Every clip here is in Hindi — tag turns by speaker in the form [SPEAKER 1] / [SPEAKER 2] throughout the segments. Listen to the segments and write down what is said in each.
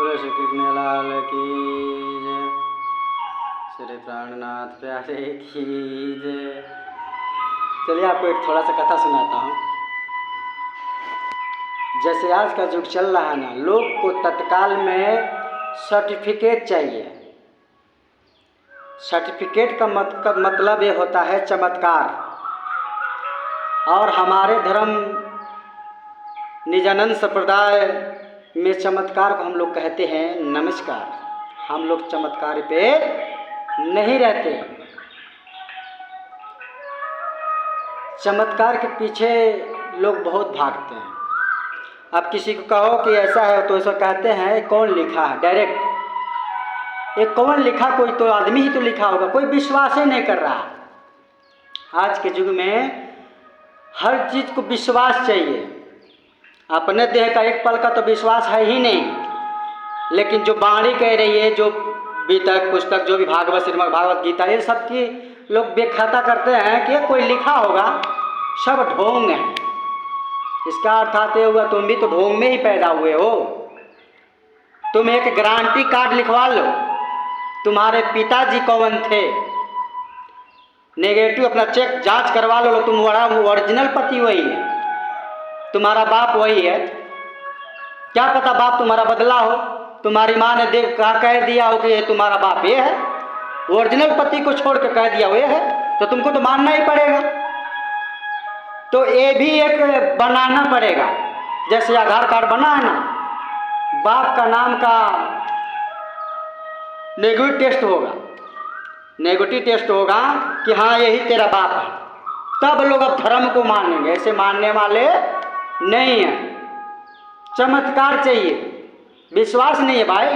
[SPEAKER 1] बोलो श्री कृष्ण लाल की जय, श्री प्राणनाथ प्यारे की जय। चलिए आपको एक थोड़ा सा कथा सुनाता हूँ। जैसे आज का युग चल रहा है ना, लोग को तत्काल में सर्टिफिकेट चाहिए। सर्टिफिकेट का मतलब ये होता है चमत्कार। और हमारे धर्म निजानंद संप्रदाय में चमत्कार को हम लोग कहते हैं नमस्कार। हम लोग चमत्कार पे नहीं रहते। चमत्कार के पीछे लोग बहुत भागते हैं। अब किसी को कहो कि ऐसा है तो ऐसा कहते हैं कौन लिखा है, डायरेक्ट ये कौन लिखा, कोई तो आदमी ही तो लिखा होगा। कोई विश्वास ही नहीं कर रहा। आज के युग में हर चीज़ को विश्वास चाहिए। अपने देह का एक पल का तो विश्वास है ही नहीं। लेकिन जो वाणी कह रही है, जो वितक पुस्तक, जो भी भागवत श्रीमद् भागवत गीता, ये सब की लोग व्याख्याता करते हैं कि कोई लिखा होगा, सब ढोंग है। इसका अर्थ आते हुआ तुम भी तो ढोंग में ही पैदा हुए हो। तुम एक गारंटी कार्ड लिखवा लो, तुम्हारे पिताजी कौन थे, नेगेटिव अपना चेक जांच करवा लो, तुम बड़ा ओरिजिनल पति वही है, तुम्हारा बाप वही है। क्या पता बाप तुम्हारा बदला हो, तुम्हारी माँ ने देख कह दिया हो कि ये तुम्हारा बाप ये है, ओरिजिनल पति को छोड़ के कह दिया वो ये है, तो तुमको तो मानना ही पड़ेगा। तो ये भी एक बनाना पड़ेगा। जैसे आधार कार्ड बना है ना, बाप का नाम का नेगेटिव टेस्ट होगा, नेगेटिव टेस्ट होगा कि हाँ यही तेरा बाप है, तब लोग अब धर्म को मानेंगे। ऐसे मानने वाले नहीं है। चमत्कार चाहिए, विश्वास नहीं है भाई।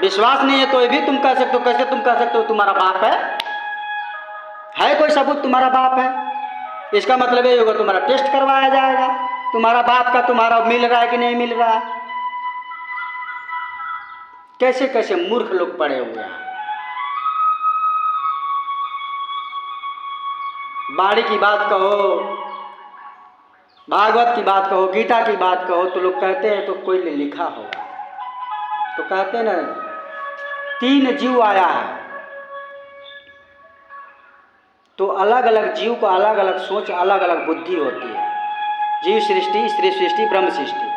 [SPEAKER 1] विश्वास नहीं है तो ये भी तुम कह सकते हो। कैसे तुम कह सकते हो तुम्हारा बाप है कोई सबूत तुम्हारा बाप है? इसका मतलब ये होगा तुम्हारा टेस्ट करवाया जाएगा, तुम्हारा बाप का तुम्हारा मिल रहा है कि नहीं मिल रहा है। कैसे कैसे मूर्ख लोग पड़े हुए हैं। वाणी की बात कहो, भागवत की बात कहो, गीता की बात कहो, तो लोग कहते हैं तो कोई ने लिखा होगा। तो कहते हैं ना, 3 जीव आया है तो अलग अलग जीव को अलग अलग सोच, अलग अलग बुद्धि होती है। जीव सृष्टि, स्त्री सृष्टि, ब्रह्म सृष्टि,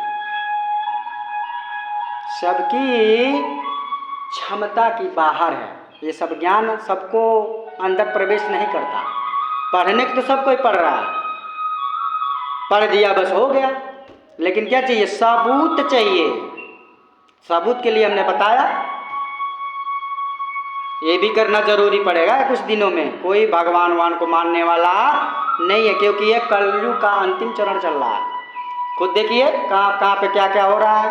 [SPEAKER 1] सबकी क्षमता की बाहर है। ये सब ज्ञान सबको अंदर प्रवेश नहीं करता। पढ़ने को तो सब कोई पढ़ रहा है, पढ़ दिया बस हो गया। लेकिन क्या चाहिए? सबूत चाहिए। सबूत के लिए हमने बताया ये भी करना जरूरी पड़ेगा कुछ दिनों में। कोई भगवान वान को मानने वाला नहीं है, क्योंकि ये कलयुग का अंतिम चरण चल रहा है। खुद देखिए कहाँ कहाँ पे क्या क्या हो रहा है।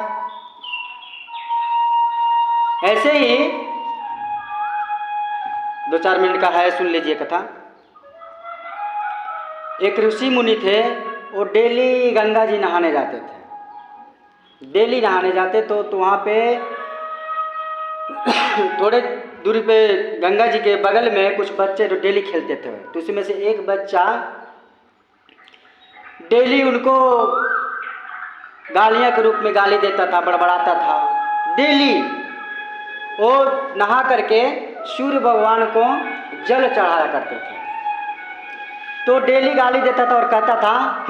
[SPEAKER 1] ऐसे ही 2-4 मिनट का है, सुन लीजिए कथा। एक ऋषि मुनि थे, वो डेली गंगा जी नहाने जाते थे। डेली नहाने जाते तो वहाँ पे थोड़े दूरी पे गंगा जी के बगल में कुछ बच्चे जो डेली खेलते थे, तो उसमें से एक बच्चा डेली उनको गालियाँ के रूप में गाली देता था, बड़बड़ाता था। डेली वो नहा करके सूर्य भगवान को जल चढ़ाया करते थे। तो डेली गाली देता था और कहता था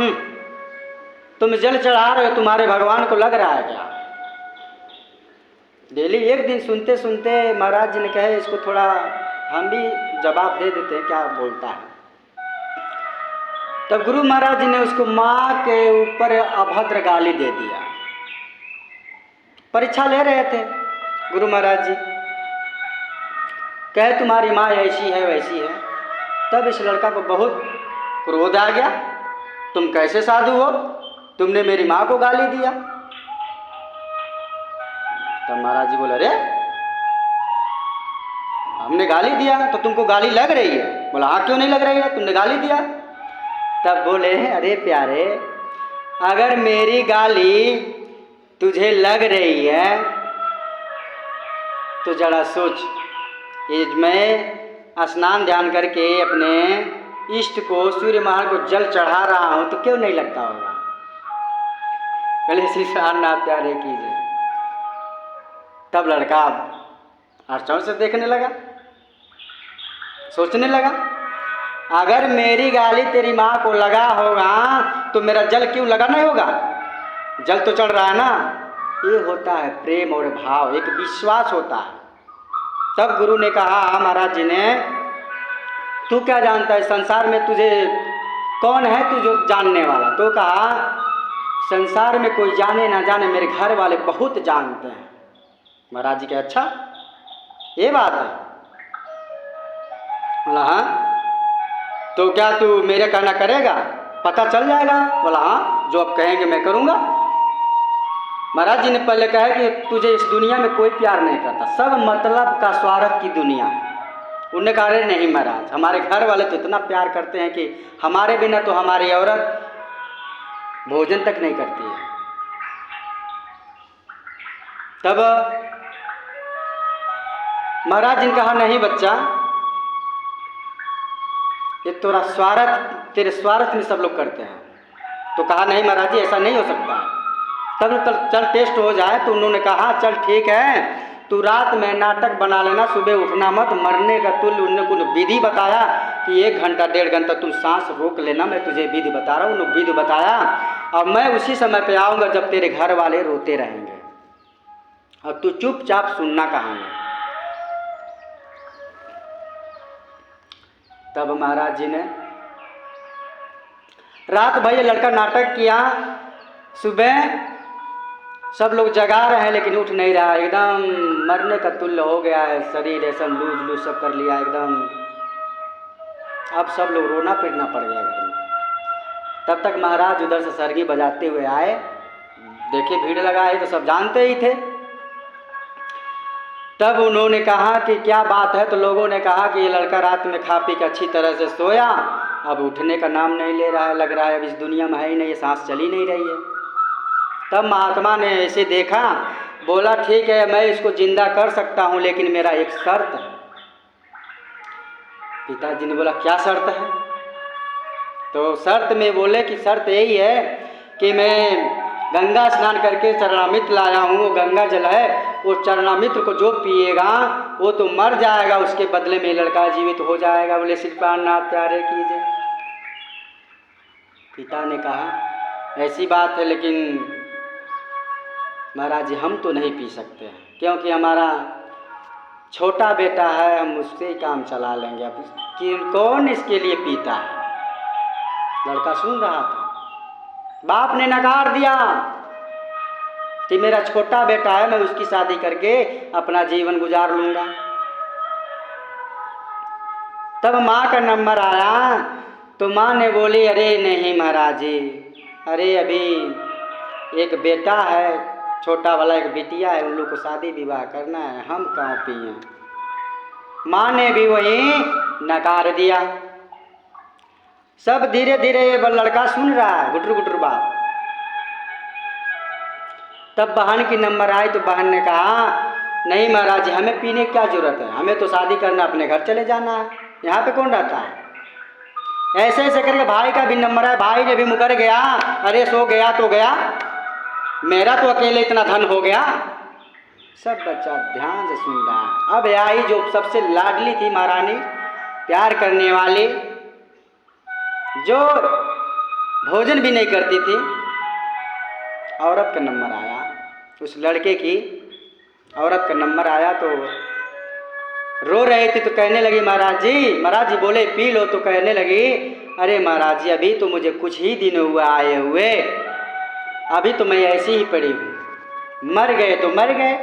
[SPEAKER 1] तुम जल चढ़ा रहे हो, तुम्हारे भगवान को लग रहा है क्या? डेली। एक दिन सुनते सुनते महाराज जी ने कहे इसको थोड़ा हम भी जवाब दे देते हैं, क्या बोलता है। तब गुरु महाराज जी ने उसको माँ के ऊपर अभद्र गाली दे दिया। परीक्षा ले रहे थे गुरु महाराज जी, कहे तुम्हारी माँ ऐसी है वैसी है। तब इस लड़का को बहुत क्रोध आ गया, तुम कैसे साधु हो, तुमने मेरी माँ को गाली दिया। तब महाराज जी बोले अरे हमने गाली दिया तो तुमको गाली लग रही है? बोला हाँ, क्यों नहीं लग रही है, तुमने गाली दिया। तब बोले अरे प्यारे, अगर मेरी गाली तुझे लग रही है तो जरा सोच, ये मैं स्नान ध्यान करके अपने इष्ट को, सूर्य महाराज को जल चढ़ा रहा हूँ तो क्यों नहीं लगता होगा? बोले श्री प्राणनाथ प्यारे कीजिए। तब लड़का आश्चर्य से देखने लगा, सोचने लगा, अगर मेरी गाली तेरी माँ को लगा होगा तो मेरा जल क्यों लगा नहीं होगा? जल तो चढ़ रहा है ना। ये होता है प्रेम और भाव, एक विश्वास होता है। तब गुरु ने कहा, महाराज जी ने, तू क्या जानता है संसार में, तुझे कौन है तू जो जानने वाला? तो कहा, संसार में कोई जाने ना जाने, मेरे घर वाले बहुत जानते हैं। महाराज जी के अच्छा ये बात है। बोला हाँ, तो क्या तू मेरे कहना करेगा, पता चल जाएगा? बोला हाँ, जो आप कहेंगे मैं करूँगा। महाराज जी ने पहले कहा कि तुझे इस दुनिया में कोई प्यार नहीं करता, सब मतलब का स्वार्थ की दुनिया है। उन्होंने कहा, अरे नहीं महाराज, हमारे घर वाले तो इतना प्यार करते हैं कि हमारे बिना तो हमारी औरत भोजन तक नहीं करती है। तब महाराज जी ने कहा, नहीं बच्चा, ये तेरा स्वार्थ, तेरे स्वार्थ में सब लोग करते हैं। तो कहा, नहीं महाराज जी, ऐसा नहीं हो सकता। तब चल टेस्ट हो जाए। तो उन्होंने कहा, चल ठीक है, तू रात में नाटक बना लेना, सुबह उठना मत, मरने का तुल्य। उन्होंने कुछ विधि बताया कि 1 घंटा 1.5 घंटा तुम सांस रोक लेना, मैं तुझे विधि बता रहा हूँ। उन्होंने विधि बताया, और मैं उसी समय पे आऊँगा जब तेरे घर वाले रोते रहेंगे, और तू चुपचाप सुनना कहानी। तब महाराज जी ने रात भर ये लड़का नाटक किया। सुबह सब लोग जगा रहे हैं लेकिन उठ नहीं रहा, एकदम मरने का तुल्य हो गया है, शरीर ऐसा लूज लूज सब कर लिया एकदम। अब सब लोग रोना पीटना पड़ गया घर में। तब तक महाराज उधर से सरगी बजाते हुए आए, देखे भीड़ लगा है तो सब जानते ही थे। तब उन्होंने कहा कि क्या बात है? तो लोगों ने कहा कि ये लड़का रात में खा पी के अच्छी तरह से सोया, अब उठने का नाम नहीं ले रहा है, लग रहा है अब इस दुनिया में है ही नहीं, ये सांस चली नहीं रही है। तब महात्मा ने ऐसे देखा, बोला ठीक है, मैं इसको जिंदा कर सकता हूँ, लेकिन मेरा एक शर्त है। पिताजी ने बोला, क्या शर्त है? तो शर्त में बोले कि शर्त यही है कि मैं गंगा स्नान करके चरणामृत लाया हूँ, वो गंगा जल है, वो चरणामृत को जो पिएगा वो तो मर जाएगा, उसके बदले में लड़का जीवित हो जाएगा। बोले श्री प्राणनाथ प्यारे कीजिए। पिता ने कहा, ऐसी बात है, लेकिन महाराज जी हम तो नहीं पी सकते हैं, क्योंकि हमारा छोटा बेटा है, हम उससे ही काम चला लेंगे। अब कि कौन इसके लिए पीता है? लड़का सुन रहा था। बाप ने नकार दिया कि मेरा छोटा बेटा है, मैं उसकी शादी करके अपना जीवन गुजार लूँगा। तब माँ का नंबर आया तो माँ ने बोली, अरे नहीं महाराज जी, अरे अभी एक बेटा है छोटा वाला, एक बिटिया है, उन लोग को शादी विवाह करना है, हम कहाँ पिए। माँ ने भी वही नकार दिया। सब धीरे धीरे ये लड़का सुन रहा है गुटर गुटर बात। तब बहन की नंबर आई तो बहन ने कहा, नहीं महाराज जी, हमें पीने की क्या जरूरत है, हमें तो शादी करना, अपने घर चले जाना है, यहाँ पे कौन रहता है। ऐसे ऐसे करके भाई का भी नंबर है, भाई ने भी मुकर गया, अरे सो गया तो गया, मेरा तो अकेले इतना धन हो गया। सब बच्चा ध्यान से सुन रहा है। अब आई जो सबसे लाडली थी महारानी, प्यार करने वाली, जो भोजन भी नहीं करती थी, औरत का नंबर आया। उस लड़के की औरत का नंबर आया तो रो रही थी, तो कहने लगी, महाराज जी बोले पी लो। तो कहने लगी, अरे महाराज जी, अभी तो मुझे कुछ ही दिन हुआ आए हुए, अभी तो मैं ऐसी ही पड़ी हूँ, मर गए तो मर गए,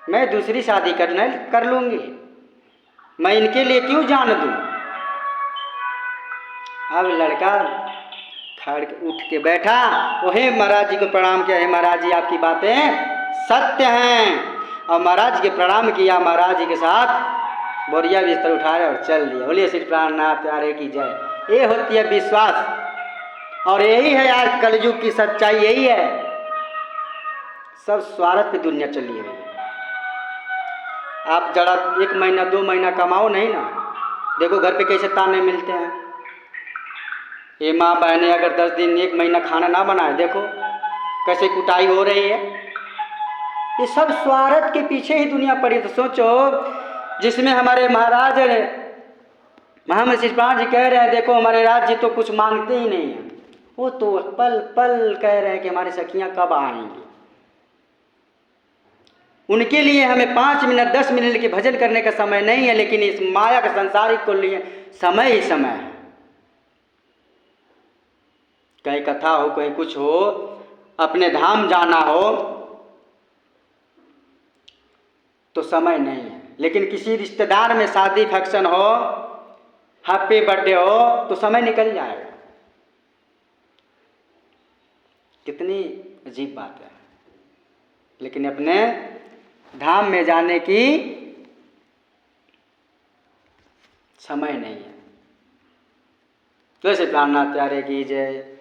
[SPEAKER 1] मैं दूसरी शादी कर लूँगी, मैं इनके लिए क्यों जान दूँ। अब लड़का खड़ उठ के बैठा, वही महाराज जी को प्रणाम किया, महाराज जी आपकी बातें सत्य हैं। और महाराज जी के प्रणाम किया, महाराज जी के साथ बोरिया बिस्तर उठाया और चल दिया। बोलिए श्री प्राणनाथ प्यारे की जय। ये होती है विश्वास, और यही है आज कलयुग की सच्चाई, यही है। सब स्वार्थ पे दुनिया चली है। आप जरा 1 महीना 2 महीना कमाओ नहीं ना, देखो घर पे कैसे ताने मिलते हैं। ये माँ बहनें अगर 10 दिन 1 महीना खाना ना बनाए, देखो कैसे कुटाई हो रही है। ये सब स्वार्थ के पीछे ही दुनिया पड़ी। तो सोचो, जिसमें हमारे महाराज महामहिम शिषपाल जी कह रहे हैं, देखो हमारे राज्य तो कुछ मांगते ही नहीं हैं, वो तो पल पल कह रहे हैं कि हमारी सखियां कब आएंगी। उनके लिए हमें 5 मिनट 10 मिनट के भजन करने का समय नहीं है, लेकिन इस माया के संसारिक को लिए समय ही समय है। कहीं कथा हो, कहीं कुछ हो, अपने धाम जाना हो तो समय नहीं है, लेकिन किसी रिश्तेदार में शादी फंक्शन हो, हैप्पी बर्थडे हो तो समय निकल जाएगा। कितनी अजीब बात है। लेकिन अपने धाम में जाने की समय नहीं है। वैसे प्राणनाथ प्यारे की जय।